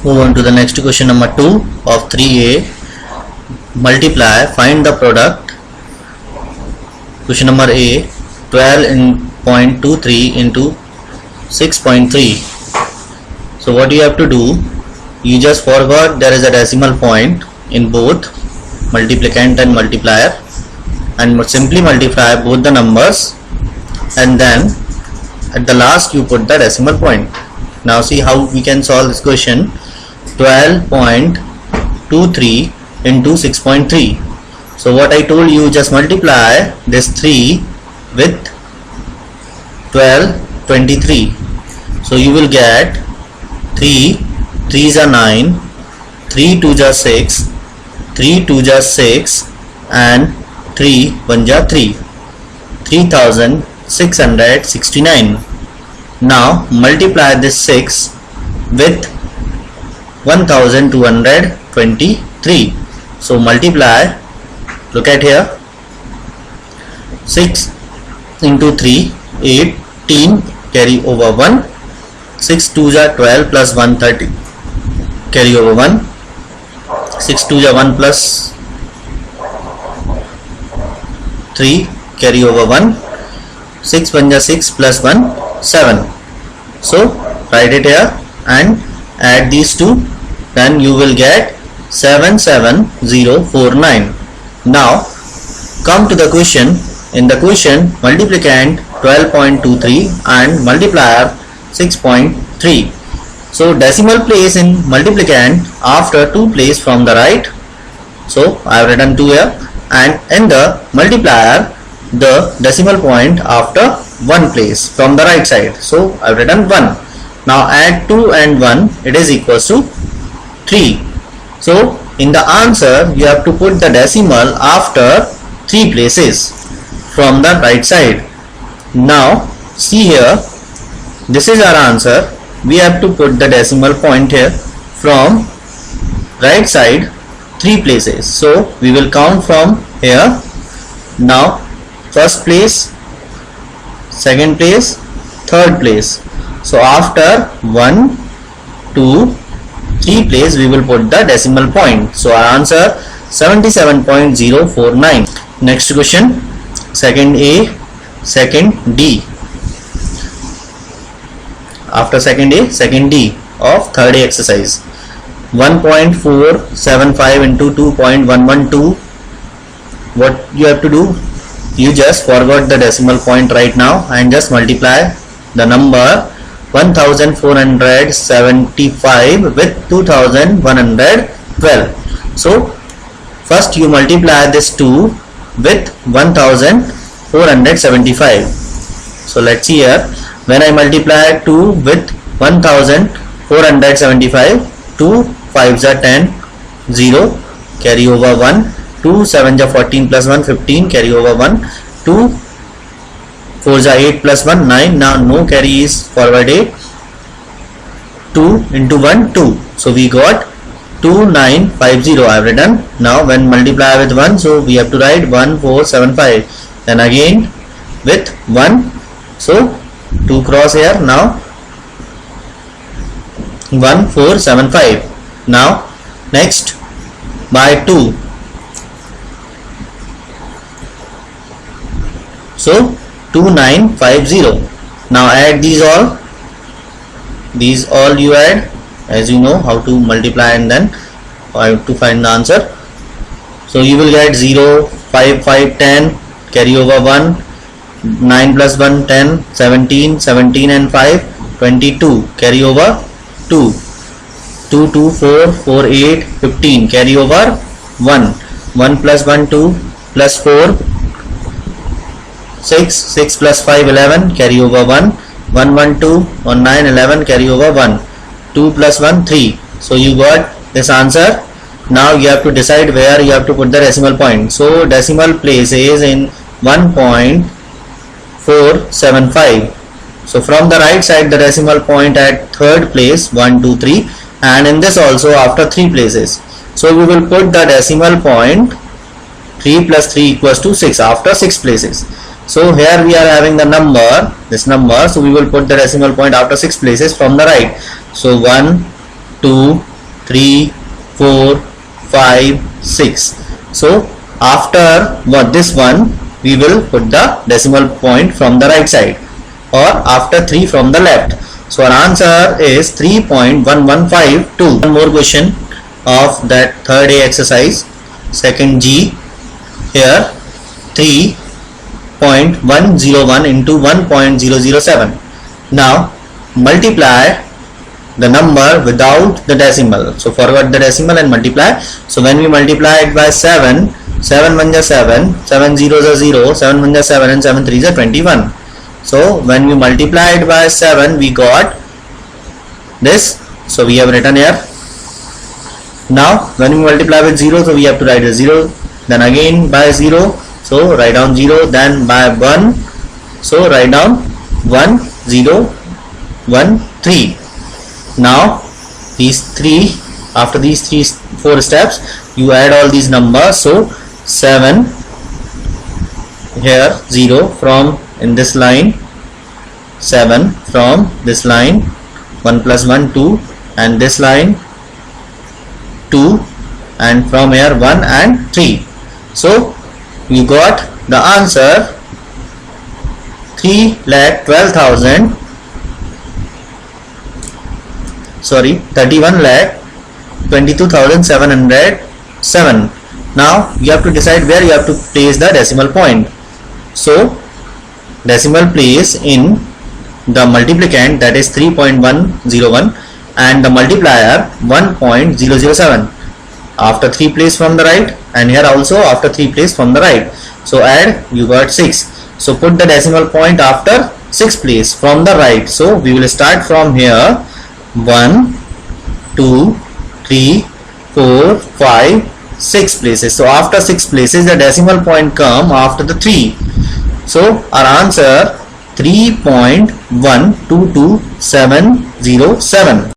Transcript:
Move on to the next question, number 2 of 3a. Multiply, find the product. Question number A, 12.23 into 6.3. So what you have to do, you just forgot there is a decimal point in both multiplicand and multiplier, and simply multiply both the numbers, and then at the last you put the decimal point. Now see how we can solve this question. 12.23 into 6.3. So what I told you, just multiply this 3 with 12.23. So you will get 3 3s are 9, 3 2s are 6, 3 2s are 6, and 3 1s are 3. 3669. Now multiply this 6 with 1223. So multiply, look at here, 6 into 3, 18, carry over 1, 6 2s are 12 plus 1 30, carry over 1, 6 2s are 1 plus 3, carry over 1, 6 1s are 6 plus 1 7. So write it here and add these two, then you will get 77049. Now come to the question. In the question, multiplicand 12.23 and multiplier 6.3. So decimal place in multiplicand after 2 place from the right, so I have written 2 here, and in the multiplier the decimal point after 1 place from the right side, so I have written 1. Now add 2 and 1, it is equals to 3. So in the answer you have to put the decimal after 3 places from the right side. Now see here, this is our answer. We have to put the decimal point here from right side 3 places. So we will count from here. Now first place, second place, third place. So after 1, 2, 3 place we will put the decimal point. So our answer 77.049. Next question, second A, second D. After second A, second D of third A exercise. 1.475 into 2.112. What you have to do? You just forgot the decimal point right now and just multiply the number 1475 with 2112. So first you multiply this 2 with 1475. So let's see here, when I multiply 2 with 1475, 2 5s are 10, 0, carry over 1, 2 7s are 14 plus 1 15, carry over 1, 2 4s are 8 plus 1 9. Now no carry is forward 8, 2 into 1 2. So we got 2950 I have written. Now when multiply with 1, so we have to write 1475, then again with 1, so 2 cross here. Now 1475. Now next by 2, so 2950. Now add these all you add, as you know how to multiply, and then to find the answer. So you will get 0 5 5 10, carry over 1, 9 plus 1 10, 17 17 and 5 22, carry over 2, 2 2 4 4 8 15, carry over 1, 1 plus 1 2 plus 4 6, 6 plus 5 11, carry over 1, 1 1 2 1 9 11, carry over 1, 2 plus 1 3. So you got this answer. Now you have to decide where you have to put the decimal point. So decimal place is in 1.475. So from the right side the decimal point at third place 1 2 3, and in this also after 3 places. So we will put the decimal point 3 plus 3 equals to 6 after 6 places. So here we are having the number, this number, so we will put the decimal point after 6 places from the right. So 1 2 3, 4, 5, 6. So after this one, we will put the decimal point from the right side, or after 3 from the left. So our answer is 3.1152. One more question of that third A exercise, second G. Here 3.101 into 1.007. Now multiply the number without the decimal. So forget the decimal and multiply. So when we multiply it by 7, 7 1 is 7, 7 zeros are 0, 7 1 is 7, and 7 3 is 21. So when we multiply it by 7, we got this. So we have written here. Now when we multiply with 0, so we have to write a 0, then again by 0, so write down 0, then by 1, so write down 1 0 1 3. Now these three, after these 4 steps, you add all these numbers. So 7 here, 0 from in this line, 7 from this line, 1 plus 1 2, and this line 2, and from here 1 and 3. So you got the answer 3,12,000. Sorry, 31,22,707. Now you have to decide where you have to place the decimal point. So decimal place in the multiplicand, that is 3.101, and the multiplier 1.007. After 3 place from the right, and here also after 3 place from the right. So add, you got 6. So put the decimal point after 6 place from the right. So we will start from here. 1, 2, 3, 4, 5, 6 places. So after 6 places, the decimal point come after the 3. So our answer 3.122707.